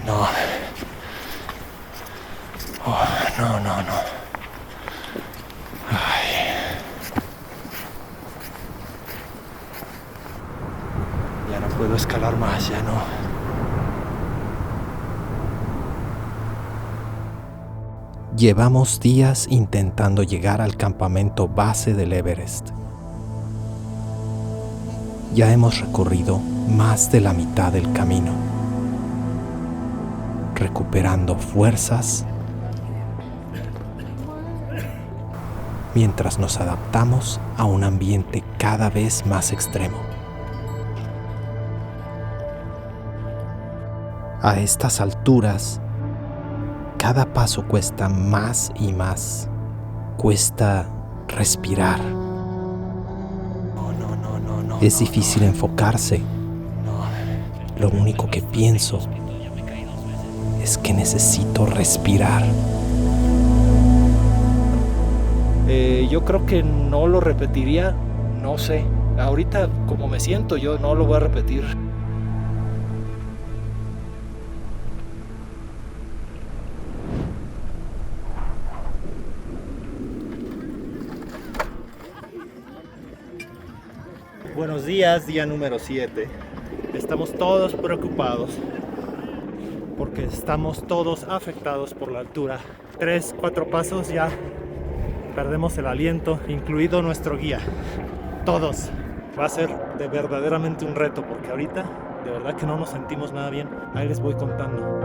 No. Oh, no. Ay. Ya no puedo escalar más, ya no. Llevamos días intentando llegar al campamento base del Everest. Ya hemos recorrido más de la mitad del camino, recuperando fuerzas mientras nos adaptamos a un ambiente cada vez más extremo. A estas alturas, cada paso cuesta más y más. Cuesta respirar. Es difícil enfocarse. Lo único que pienso es que necesito respirar. Yo creo que no lo repetiría, no sé. Ahorita, como me siento, yo no lo voy a repetir. Buenos días, día número 7. Estamos todos preocupados porque estamos todos afectados por la altura. 3, 4 pasos ya perdemos el aliento, incluido nuestro guía. Todos. Va a ser verdaderamente un reto porque ahorita de verdad que no nos sentimos nada bien. Ahí les voy contando.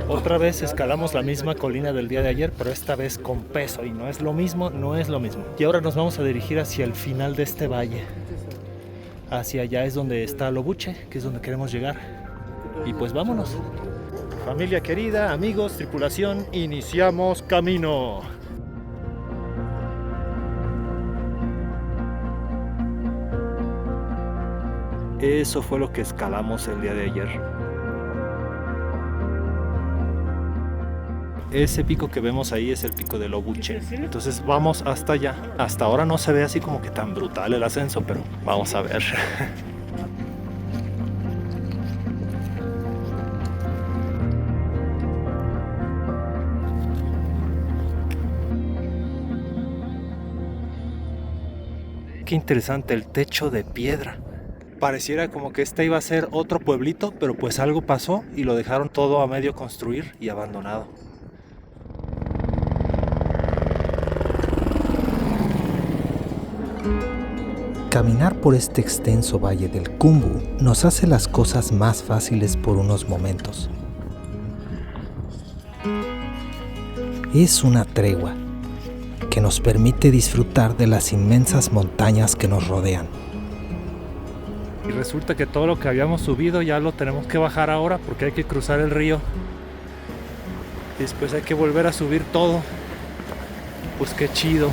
Otra vez escalamos la misma colina del día de ayer, pero esta vez con peso, y no es lo mismo. Y ahora nos vamos a dirigir hacia el final de este valle. Hacia allá es donde está Lobuche, que es donde queremos llegar. Y pues vámonos. Familia querida, amigos, tripulación, iniciamos camino. Eso fue lo que escalamos el día de ayer. Ese pico que vemos ahí es el pico de Lobuche. Entonces vamos hasta allá. Hasta ahora no se ve así como que tan brutal el ascenso, pero vamos a ver. Qué interesante el techo de piedra. Pareciera como que este iba a ser otro pueblito, pero pues algo pasó y lo dejaron todo a medio construir y abandonado. Caminar por este extenso valle del Khumbu nos hace las cosas más fáciles por unos momentos. Es una tregua que nos permite disfrutar de las inmensas montañas que nos rodean. Y resulta que todo lo que habíamos subido ya lo tenemos que bajar ahora porque hay que cruzar el río. Y después hay que volver a subir todo. Pues qué chido.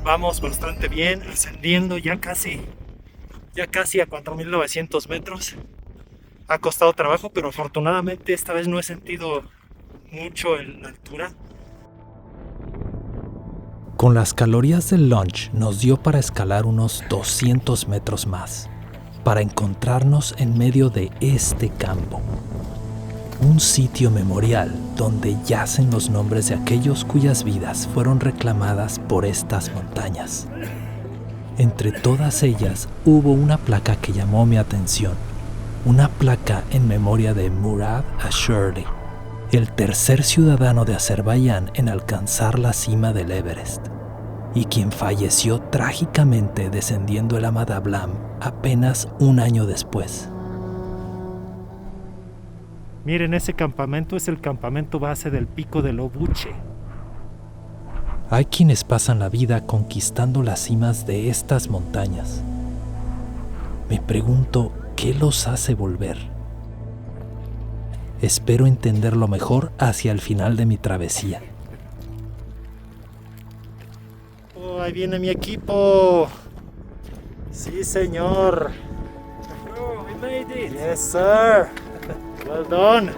Vamos bastante bien, ascendiendo ya casi a 4.900 metros. Ha costado trabajo, pero afortunadamente esta vez no he sentido mucho la altura. Con las calorías del lunch nos dio para escalar unos 200 metros más, para encontrarnos en medio de este campo. Un sitio memorial donde yacen los nombres de aquellos cuyas vidas fueron reclamadas por estas montañas. Entre todas ellas hubo una placa que llamó mi atención, una placa en memoria de Murad Ashurli, el tercer ciudadano de Azerbaiyán en alcanzar la cima del Everest, y quien falleció trágicamente descendiendo el Amadablam apenas un año después. Miren, ese campamento es el campamento base del Pico de Lobuche. Hay quienes pasan la vida conquistando las cimas de estas montañas. Me pregunto, ¿qué los hace volver? Espero entenderlo mejor hacia el final de mi travesía. Oh, ahí viene mi equipo. Sí, señor. Oh, we made it. Yes, sir. Well done.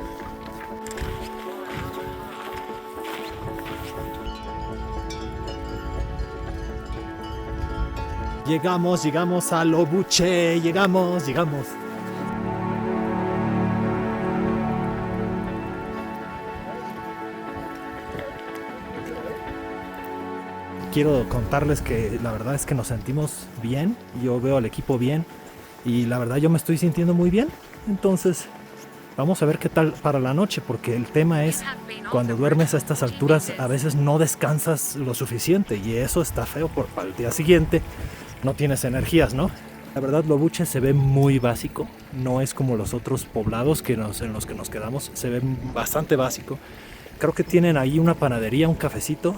Llegamos a Lobuche. Llegamos. Quiero contarles que la verdad es que nos sentimos bien. Yo veo al equipo bien y la verdad yo me estoy sintiendo muy bien. Entonces vamos a ver qué tal para la noche, porque el tema es cuando duermes a estas alturas a veces no descansas lo suficiente y eso está feo porque al día siguiente no tienes energías, ¿no? La verdad Lobuche se ve muy básico, no es como los otros poblados en los que nos quedamos, se ve bastante básico. Creo que tienen ahí una panadería, un cafecito.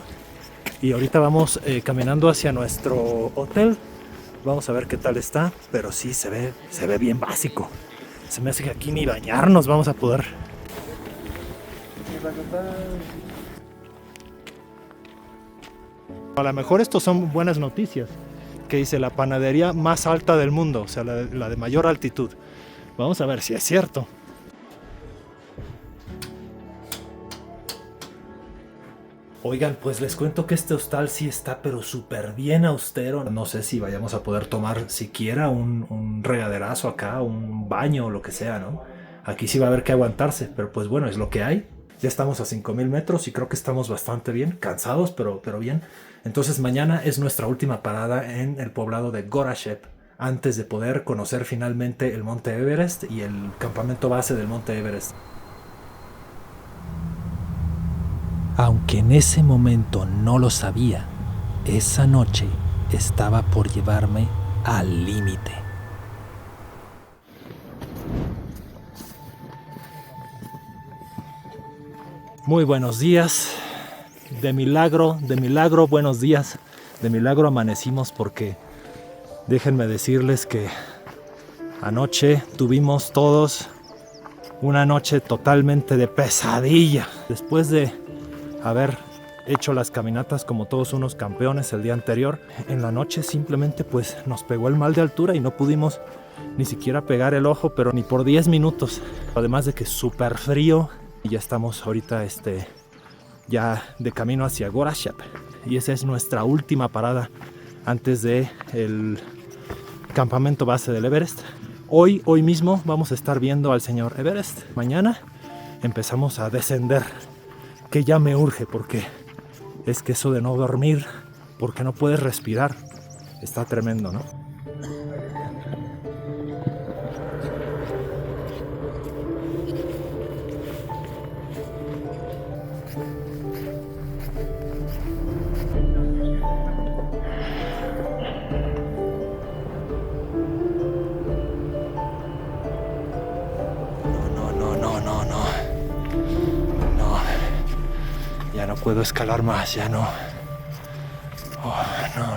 Y ahorita vamos caminando hacia nuestro hotel. Vamos a ver qué tal está. Pero sí, se ve bien básico. Se me hace que aquí ni bañarnos vamos a poder. A lo mejor estos son buenas noticias. Que dice la panadería más alta del mundo. O sea, la de mayor altitud. Vamos a ver si es cierto. Oigan, pues les cuento que este hostal sí está pero súper bien austero. No sé si vayamos a poder tomar siquiera un regaderazo acá, un baño o lo que sea, ¿no? Aquí sí va a haber que aguantarse, pero pues bueno, es lo que hay. Ya estamos a 5000 metros y creo que estamos bastante bien, cansados, pero bien. Entonces mañana es nuestra última parada en el poblado de Gorashep, antes de poder conocer finalmente el Monte Everest y el campamento base del Monte Everest. Aunque en ese momento no lo sabía, esa noche estaba por llevarme al límite. Muy buenos días. De milagro, buenos días. De milagro amanecimos porque déjenme decirles que anoche tuvimos todos una noche totalmente de pesadilla. Después de haber hecho las caminatas como todos unos campeones el día anterior, en la noche simplemente pues nos pegó el mal de altura y no pudimos ni siquiera pegar el ojo, pero ni por 10 minutos. Además de que súper frío y ya estamos ahorita ya de camino hacia Gorashep y esa es nuestra última parada antes de el campamento base del Everest. Hoy mismo vamos a estar viendo al señor Everest. Mañana empezamos a descender, que ya me urge porque es que eso de no dormir porque no puedes respirar está tremendo, ¿no? Ya no puedo escalar más, ya no. Oh, no.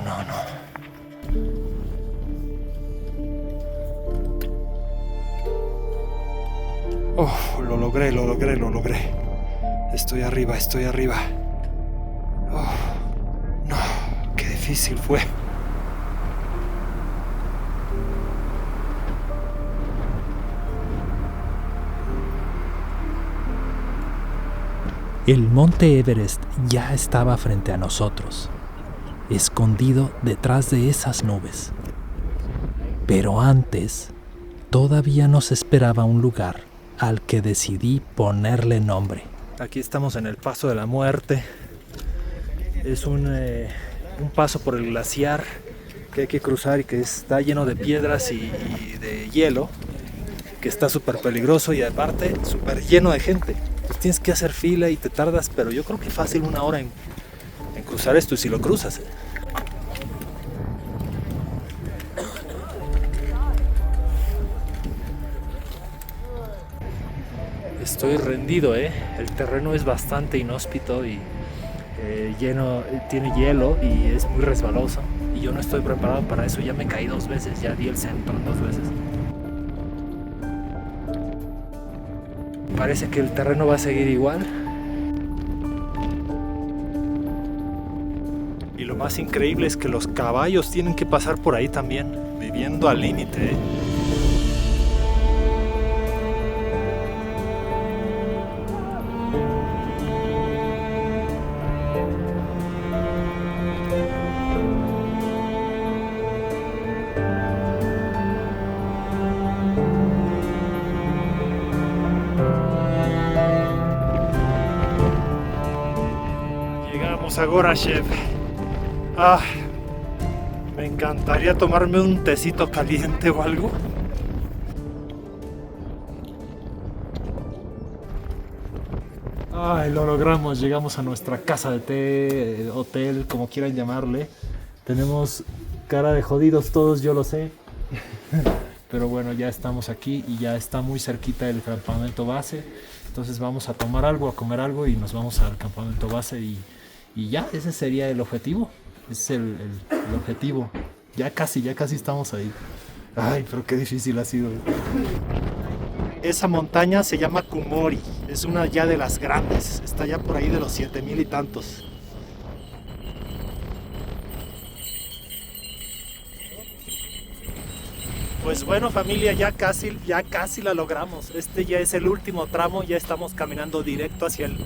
Oh, lo logré. Estoy arriba. Oh, no, qué difícil fue. El monte Everest ya estaba frente a nosotros, escondido detrás de esas nubes. Pero antes, todavía nos esperaba un lugar al que decidí ponerle nombre. Aquí estamos en el Paso de la Muerte. Es un paso por el glaciar que hay que cruzar y que está lleno de piedras y de hielo, que está súper peligroso y aparte súper lleno de gente. Pues tienes que hacer fila y te tardas, pero yo creo que fácil 1 hora en cruzar esto y si lo cruzas. estoy rendido, ¿eh? El terreno es bastante inhóspito y tiene hielo y es muy resbaloso. Y yo no estoy preparado para eso, ya me caí 2 veces, ya di el centro 2 veces. Parece que el terreno va a seguir igual. Y lo más increíble es que los caballos tienen que pasar por ahí también, viviendo al límite, ¿eh? Llegamos a Gorashev. Me encantaría tomarme un tecito caliente o algo. Lo logramos, llegamos a nuestra casa de té, hotel, como quieran llamarle. Tenemos cara de jodidos todos, yo lo sé. Pero bueno, ya estamos aquí y ya está muy cerquita el campamento base. Entonces vamos a tomar algo, a comer algo y nos vamos al campamento base y ya, ese sería el objetivo. Ese es el objetivo. Ya casi estamos ahí. Pero qué difícil ha sido. Esa montaña se llama Kumori. Es una ya de las grandes. Está ya por ahí de los 7,000 y tantos. Pues bueno, familia, ya casi la logramos. Este ya es el último tramo. Ya estamos caminando directo hacia el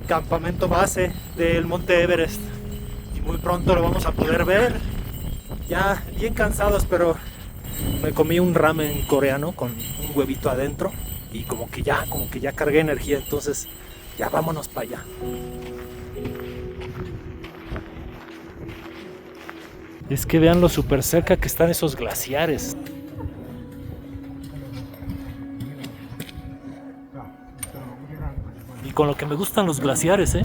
campamento base del Monte Everest. Y muy pronto lo vamos a poder ver. Ya bien cansados, pero me comí un ramen coreano con un huevito adentro. Y como que ya cargué energía. Entonces ya vámonos para allá. Es que vean lo súper cerca que están esos glaciares. Y con lo que me gustan los glaciares, ¿eh?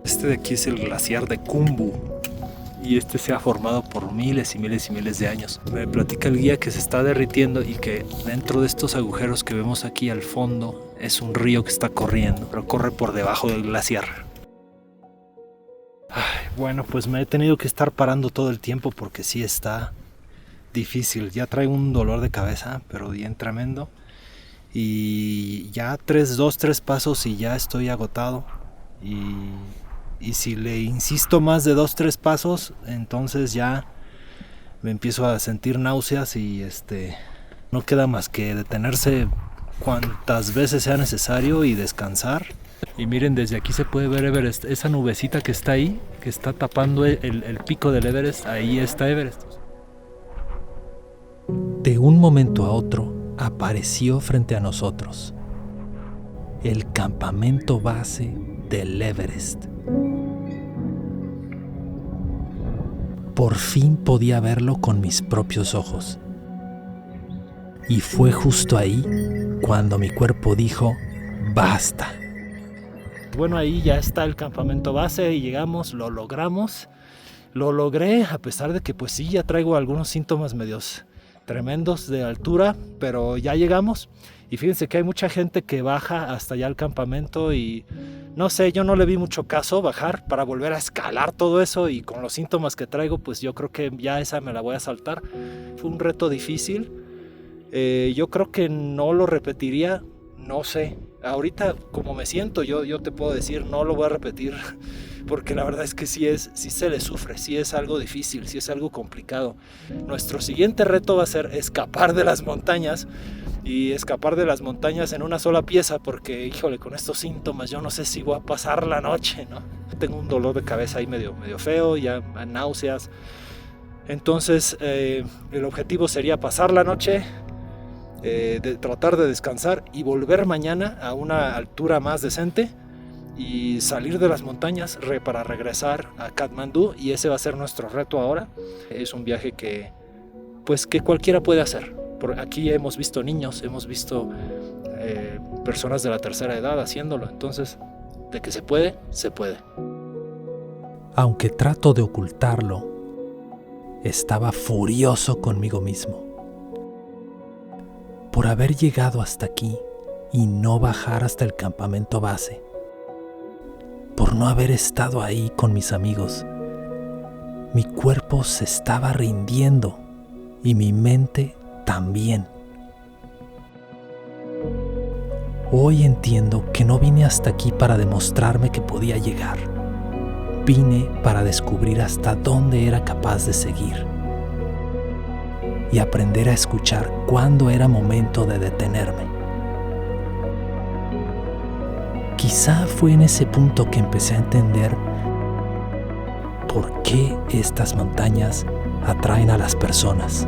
Este de aquí es el glaciar de Khumbu y este se ha formado por miles y miles y miles de años. Me platica el guía que se está derritiendo y que dentro de estos agujeros que vemos aquí al fondo es un río que está corriendo, pero corre por debajo del glaciar. Bueno, pues me he tenido que estar parando todo el tiempo porque sí está difícil. Ya traigo un dolor de cabeza, pero bien tremendo. Y ya 3 pasos y ya estoy agotado. Y si le insisto más de 2-3 pasos, entonces ya me empiezo a sentir náuseas y no queda más que detenerse cuantas veces sea necesario y descansar. Y miren, desde aquí se puede ver Everest. Esa nubecita que está ahí, que está tapando el pico del Everest, ahí está Everest. De un momento a otro apareció frente a nosotros el campamento base del Everest. Por fin podía verlo con mis propios ojos. Y fue justo ahí cuando mi cuerpo dijo, ¡basta! Bueno, ahí ya está el campamento base y llegamos, lo logramos. Lo logré a pesar de que pues sí, ya traigo algunos síntomas medios tremendos de altura, pero ya llegamos. Y fíjense que hay mucha gente que baja hasta allá al campamento y no sé, yo no le vi mucho caso bajar para volver a escalar todo eso, y con los síntomas que traigo pues yo creo que ya esa me la voy a saltar. Fue un reto difícil, yo creo que no lo repetiría, no sé, ahorita como me siento yo te puedo decir no lo voy a repetir porque la verdad es que sí se le sufre, sí es algo difícil, sí es algo complicado. Nuestro siguiente reto va a ser escapar de las montañas. Y escapar de las montañas en una sola pieza porque, híjole, con estos síntomas yo no sé si voy a pasar la noche, ¿no? Tengo un dolor de cabeza ahí medio feo, ya náuseas. Entonces, el objetivo sería pasar la noche de tratar de descansar y volver mañana a una altura más decente y salir de las montañas para regresar a Katmandú, y ese va a ser nuestro reto ahora. Es un viaje que cualquiera puede hacer. Por aquí hemos visto niños, hemos visto personas de la tercera edad haciéndolo, entonces de que se puede, se puede. Aunque trato de ocultarlo, estaba furioso conmigo mismo por haber llegado hasta aquí y no bajar hasta el campamento base, por no haber estado ahí con mis amigos. Mi cuerpo se estaba rindiendo y mi mente también. Hoy entiendo que no vine hasta aquí para demostrarme que podía llegar. Vine para descubrir hasta dónde era capaz de seguir y aprender a escuchar cuándo era momento de detenerme. Quizá fue en ese punto que empecé a entender por qué estas montañas atraen a las personas.